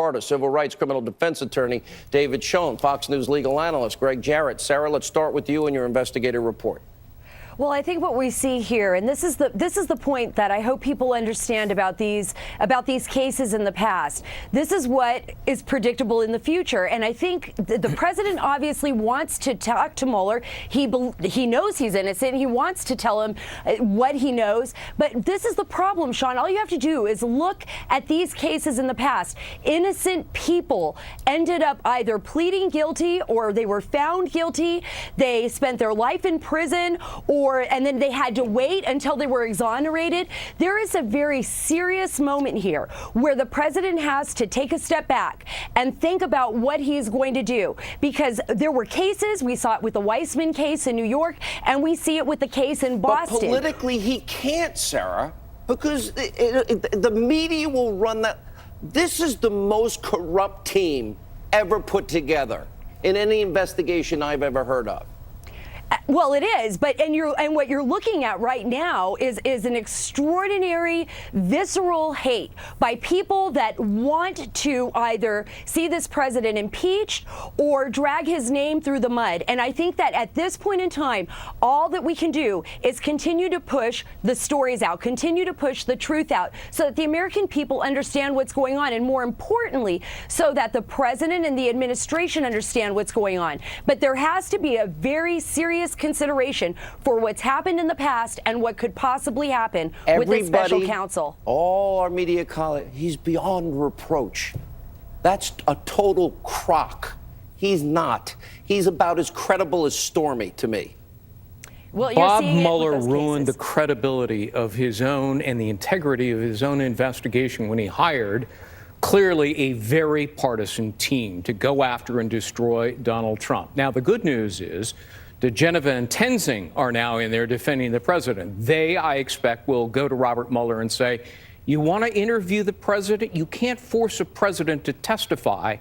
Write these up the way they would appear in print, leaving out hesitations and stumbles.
Carter, civil rights criminal defense attorney David Schoen, Fox News legal analyst Greg Jarrett. Sara, let's start with you and your investigative report. Well, I think what we see here, and this is the point that I hope people understand about these cases in the past. This is what is predictable in the future, and I think the president obviously wants to talk to Mueller. He knows he's innocent. He wants to tell him what he knows, but this is the problem, Sean. All you have to do is look at these cases in the past. Innocent people ended up either pleading guilty or they were found guilty. They spent their life in prison, and then they had to wait until they were exonerated. There is a very serious moment here where the president has to take a step back and think about what he's going to do, because there were cases. We saw it with the Weissman case in New York, and we see it with the case in Boston. But politically, he can't, Sara, because the media will run that. This is the most corrupt team ever put together in any investigation I've ever heard of. Well, it is, and what you're looking at right now is an extraordinary, visceral hate by people that want to either see this president impeached or drag his name through the mud. And I think that at this point in time, all that we can do is continue to push the stories out, continue to push the truth out, so that the American people understand what's going on, and more importantly, so that the president and the administration understand what's going on. But there has to be a very serious consideration for what's happened in the past and what could possibly happen with this special counsel. All our media colleagues, he's beyond reproach. That's a total crock. He's not. He's about as credible as Stormy to me. Well, Bob Mueller ruined the credibility of his own and the integrity of his own investigation when he hired clearly a very partisan team to go after and destroy Donald Trump. Now, the good news is DeGeneva and Tenzing are now in there defending the president. They, I expect, will go to Robert Mueller and say, you want to interview the president? You can't force a president to testify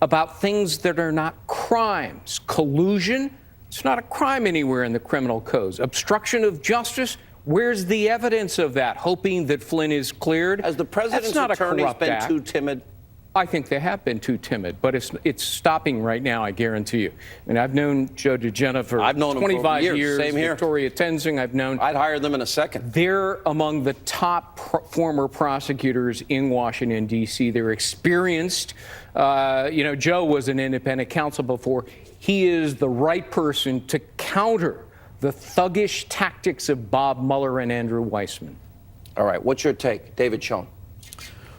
about things that are not crimes. Collusion, it's not a crime anywhere in the criminal codes. Obstruction of justice, where's the evidence of that? Hoping that Flynn is cleared? Has the president's attorneys been too timid? I think they have been too timid, but it's stopping right now, I guarantee you. I mean, I've known Joe DeGeneva for 25 years. Same here. Victoria Tenzing, I'd hire them in a second. They're among the top former prosecutors in Washington, D.C. They're experienced. Joe was an independent counsel before. He is the right person to counter the thuggish tactics of Bob Mueller and Andrew Weissman. All right, what's your take, David Schoen?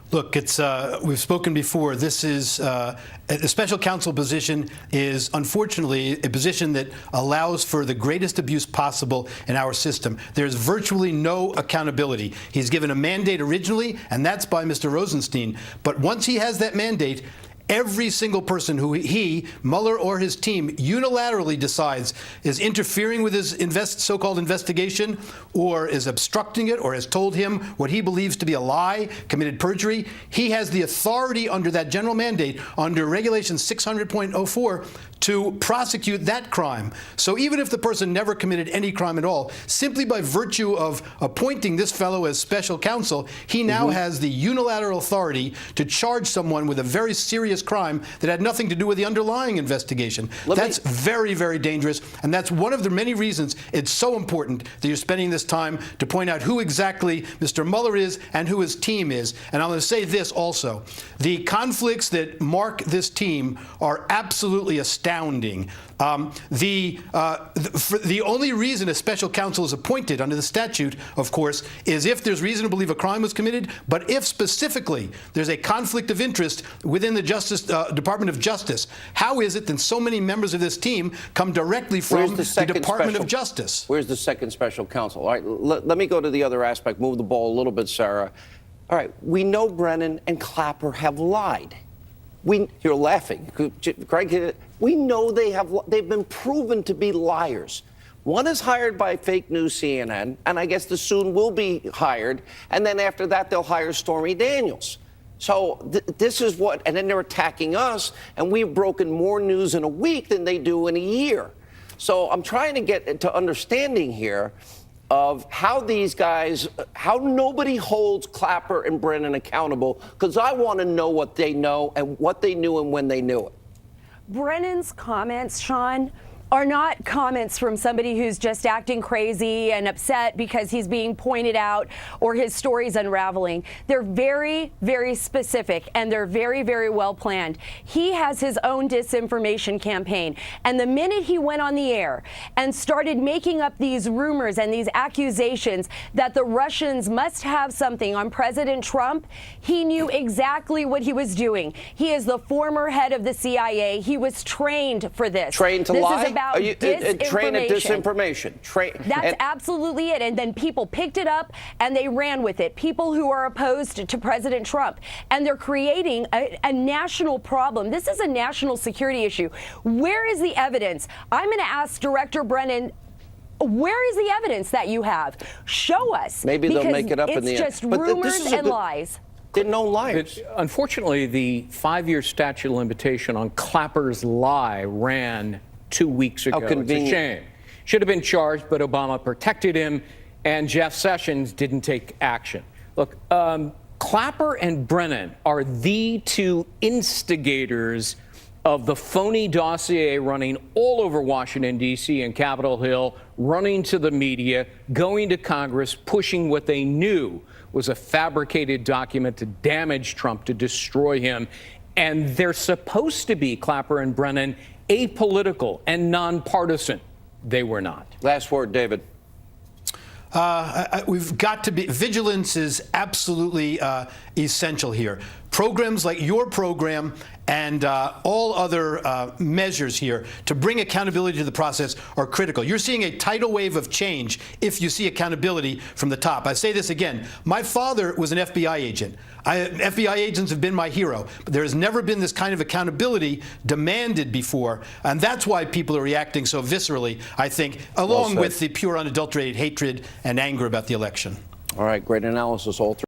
Look, we've spoken before. This is a special counsel position is unfortunately a position that allows for the greatest abuse possible in our system. There's virtually no accountability. He's given a mandate originally, and that's by Mr. Rosenstein. But once he has that mandate, every single person who Mueller or his team, unilaterally decides is interfering with his so-called investigation or is obstructing it or has told him what he believes to be a lie, committed perjury, he has the authority under that general mandate, under Regulation 600.04, to prosecute that crime. So even if the person never committed any crime at all, simply by virtue of appointing this fellow as special counsel, he now has the unilateral authority to charge someone with a very serious crime that had nothing to do with the underlying investigation. That's very, very dangerous, and that's one of the many reasons it's so important that you're spending this time to point out who exactly Mr. Mueller is and who his team is. And I'm going to say this also. The conflicts that mark this team are absolutely astounding. The only reason a special counsel is appointed under the statute, of course, is if there's reason to believe a crime was committed, but if specifically there's a conflict of interest within the Department of Justice. How is it that so many members of this team come directly from the Department of Justice? Where's the second special counsel? All right, let me go to the other aspect, move the ball a little bit, Sara. All right, we know Brennan and Clapper have lied. You're laughing. Greg, we know they've been proven to be liars. One is hired by fake news CNN, and I guess the soon will be hired, and then after that they'll hire Stormy Daniels. So this is what, and then they're attacking us, and we've broken more news in a week than they do in a year. So I'm trying to get to understanding here. of how these guys, how nobody holds Clapper and Brennan accountable, because I want to know what they know and what they knew and when they knew it. Brennan's comments, Sean, are not comments from somebody who's just acting crazy and upset because he's being pointed out or his story's unraveling. They're very, very specific, and they're very, very well planned. He has his own disinformation campaign, and the minute he went on the air and started making up these rumors and these accusations that the Russians must have something on President Trump, he knew exactly what he was doing. He is the former head of the CIA. He was trained for this. Trained to lie? About train at disinformation. That's absolutely it. And then people picked it up and they ran with it. People who are opposed to President Trump. And they're creating a national problem. This is a national security issue. Where is the evidence? I'm going to ask Director Brennan, where is the evidence that you have? Show us. Maybe they'll make it up in the end. It's just rumors and lies. They're known liars. Unfortunately, the 5-year statute of limitation on Clapper's lie ran 2 weeks ago. How convenient. It's a shame. Should have been charged, but Obama protected him, and Jeff Sessions didn't take action. Look, Clapper and Brennan are the two instigators of the phony dossier running all over Washington, D.C. and Capitol Hill, running to the media, going to Congress, pushing what they knew was a fabricated document to damage Trump, to destroy him. And they're supposed to be, Clapper and Brennan, apolitical and nonpartisan. They were not. Last word, David. We've got to be, vigilance is absolutely essential here. Programs like your program and all other measures here to bring accountability to the process are critical. You're seeing a tidal wave of change if you see accountability from the top. I say this again. My father was an FBI agent. FBI agents have been my hero, but there has never been this kind of accountability demanded before, and that's why people are reacting so viscerally, I think, along with the pure unadulterated hatred and anger about the election. All right, great analysis, all three.